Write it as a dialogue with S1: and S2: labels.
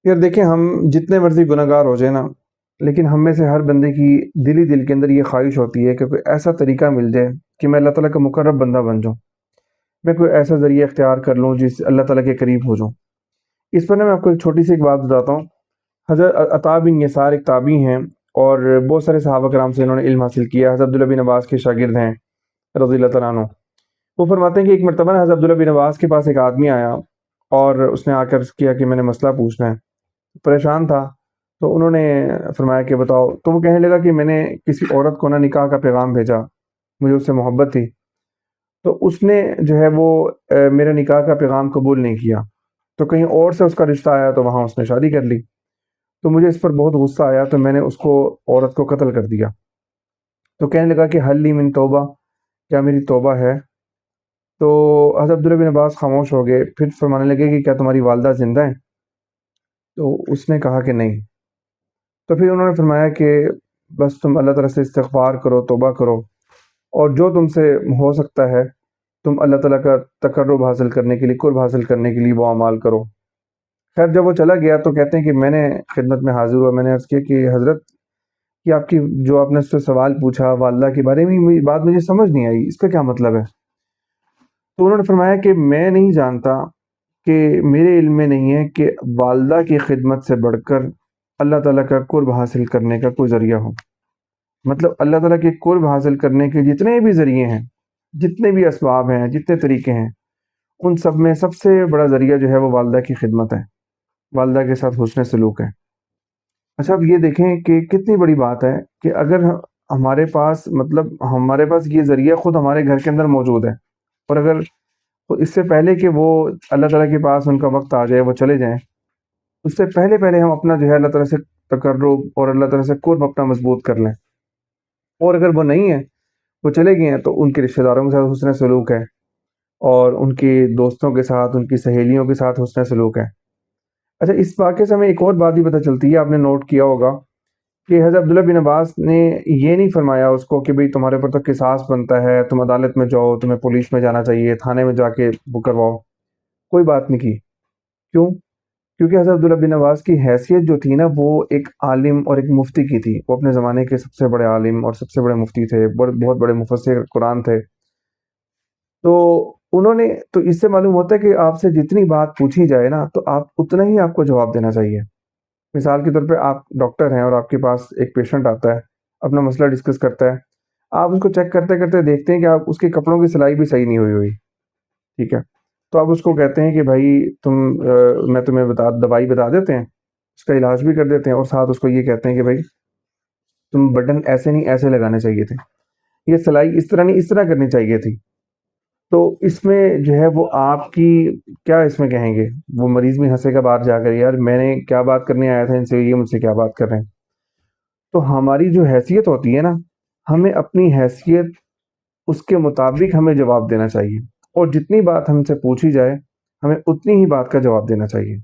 S1: یار دیکھیں، ہم جتنے مرضی گناہگار ہو جائیں نا، لیکن ہم میں سے ہر بندے کی دل کے اندر یہ خواہش ہوتی ہے کہ کوئی ایسا طریقہ مل جائے کہ میں اللہ تعالیٰ کا مقرب بندہ بن جاؤں، میں کوئی ایسا ذریعہ اختیار کر لوں جس سے اللہ تعالیٰ کے قریب ہو جاؤں۔ اس پر نا میں آپ کو ایک چھوٹی سی ایک بات بتاتا ہوں۔ حضرت عطا بن یسار ایک تابعی ہیں، اور بہت سارے صحابہ کرام سے انہوں نے علم حاصل کیا۔ حضرت عبداللہ بن عباس کے شاگرد ہیں رضی اللہ تعالیٰ عنہ۔ وہ فرماتے ہیں کہ ایک مرتبہ نا حضرت عبداللہ بن عباس کے پاس ایک آدمی آیا، اور اس نے آ کر کیا کہ میں نے مسئلہ پوچھنا ہے۔ پریشان تھا، تو انہوں نے فرمایا کہ بتاؤ۔ تو وہ کہنے لگا کہ میں نے کسی عورت کو نا نکاح کا پیغام بھیجا، مجھے اس سے محبت تھی، تو اس نے جو ہے وہ میرا نکاح کا پیغام قبول نہیں کیا، تو کہیں اور سے اس کا رشتہ آیا تو وہاں اس نے شادی کر لی۔ تو مجھے اس پر بہت غصہ آیا، تو میں نے اس کو عورت کو قتل کر دیا۔ تو کہنے لگا کہ حل لی من توبہ، کیا میری توبہ ہے؟ تو حضرت عبداللہ بن عباس خاموش ہو گئے، پھر فرمانے لگے کہ کیا تمہاری والدہ زندہ ہیں؟ تو اس نے کہا کہ نہیں۔ تو پھر انہوں نے فرمایا کہ بس تم اللہ تعالیٰ سے استغفار کرو، توبہ کرو، اور جو تم سے ہو سکتا ہے تم اللہ تعالیٰ کا تقرب حاصل کرنے کے لیے، قرب حاصل کرنے کے لیے وہ اعمال کرو۔ خیر جب وہ چلا گیا تو کہتے ہیں کہ میں نے خدمت میں حاضر ہوا، میں نے عرض کیا کہ حضرت، کہ آپ کی جو آپ نے اس سے سوال پوچھا والدہ کے بارے میں، یہ بات مجھے سمجھ نہیں آئی، اس کا کیا مطلب ہے؟ تو انہوں نے فرمایا کہ میں نہیں جانتا، کہ میرے علم میں نہیں ہے کہ والدہ کی خدمت سے بڑھ کر اللہ تعالیٰ کا قرب حاصل کرنے کا کوئی ذریعہ ہو۔ مطلب اللہ تعالیٰ کے قرب حاصل کرنے کے جتنے بھی ذریعے ہیں، جتنے بھی اسباب ہیں، جتنے طریقے ہیں، ان سب میں سب سے بڑا ذریعہ جو ہے وہ والدہ کی خدمت ہے، والدہ کے ساتھ حسن سلوک ہے۔ اچھا اب یہ دیکھیں کہ کتنی بڑی بات ہے کہ اگر ہمارے پاس، مطلب ہمارے پاس یہ ذریعہ خود ہمارے گھر کے اندر موجود ہے، اور اگر اس سے پہلے کہ وہ اللہ تعالیٰ کے پاس ان کا وقت آ جائے، وہ چلے جائیں، اس سے پہلے پہلے ہم اپنا جو ہے اللہ تعالیٰ سے تقرب اور اللہ تعالیٰ سے قرب اپنا مضبوط کر لیں، اور اگر وہ نہیں ہے، وہ چلے گئے ہیں، تو ان کے رشتہ داروں کے ساتھ حسن سلوک ہے، اور ان کے دوستوں کے ساتھ، ان کی سہیلیوں کے ساتھ حسن سلوک ہے۔ اچھا اس واقعے سے ہمیں ایک اور بات بھی پتہ چلتی ہے، آپ نے نوٹ کیا ہوگا کہ حضرت عبداللہ بن عباس نے یہ نہیں فرمایا اس کو کہ بھئی تمہارے اوپر تو قصاص بنتا ہے، تم عدالت میں جاؤ، تمہیں پولیس میں جانا چاہیے، تھانے میں جا کے وہ کرواؤ، کوئی بات نہیں کی۔ کیوں؟ کیونکہ حضرت عبداللہ بن عباس کی حیثیت جو تھی نا، وہ ایک عالم اور ایک مفتی کی تھی۔ وہ اپنے زمانے کے سب سے بڑے عالم اور سب سے بڑے مفتی تھے، بہت بڑے مفسر قرآن تھے۔ تو انہوں نے، تو اس سے معلوم ہوتا ہے کہ آپ سے جتنی بات پوچھی جائے نا، تو آپ اتنا ہی آپ کو جواب دینا چاہیے۔ مثال کے طور پہ آپ ڈاکٹر ہیں، اور آپ کے پاس ایک پیشنٹ آتا ہے، اپنا مسئلہ ڈسکس کرتا ہے، آپ اس کو چیک کرتے کرتے دیکھتے ہیں کہ آپ اس کے کپڑوں کی سلائی بھی صحیح نہیں ہوئی، ٹھیک ہے؟ تو آپ اس کو کہتے ہیں کہ بھائی تم میں تمہیں دوائی بتا دیتے ہیں، اس کا علاج بھی کر دیتے ہیں، اور ساتھ اس کو یہ کہتے ہیں کہ بھائی تم بٹن ایسے نہیں ایسے لگانے چاہیے تھے، یہ سلائی اس طرح نہیں اس طرح کرنی چاہیے تھی۔ تو اس میں جو ہے وہ آپ کی کیا اس میں کہیں گے، وہ مریض بھی ہنسے گا باہر جا کر، یار میں نے کیا بات کرنے آیا تھا ان سے، یہ مجھ سے کیا بات کر رہے ہیں۔ تو ہماری جو حیثیت ہوتی ہے نا، ہمیں اپنی حیثیت اس کے مطابق ہمیں جواب دینا چاہیے، اور جتنی بات ہم سے پوچھی جائے ہمیں اتنی ہی بات کا جواب دینا چاہیے۔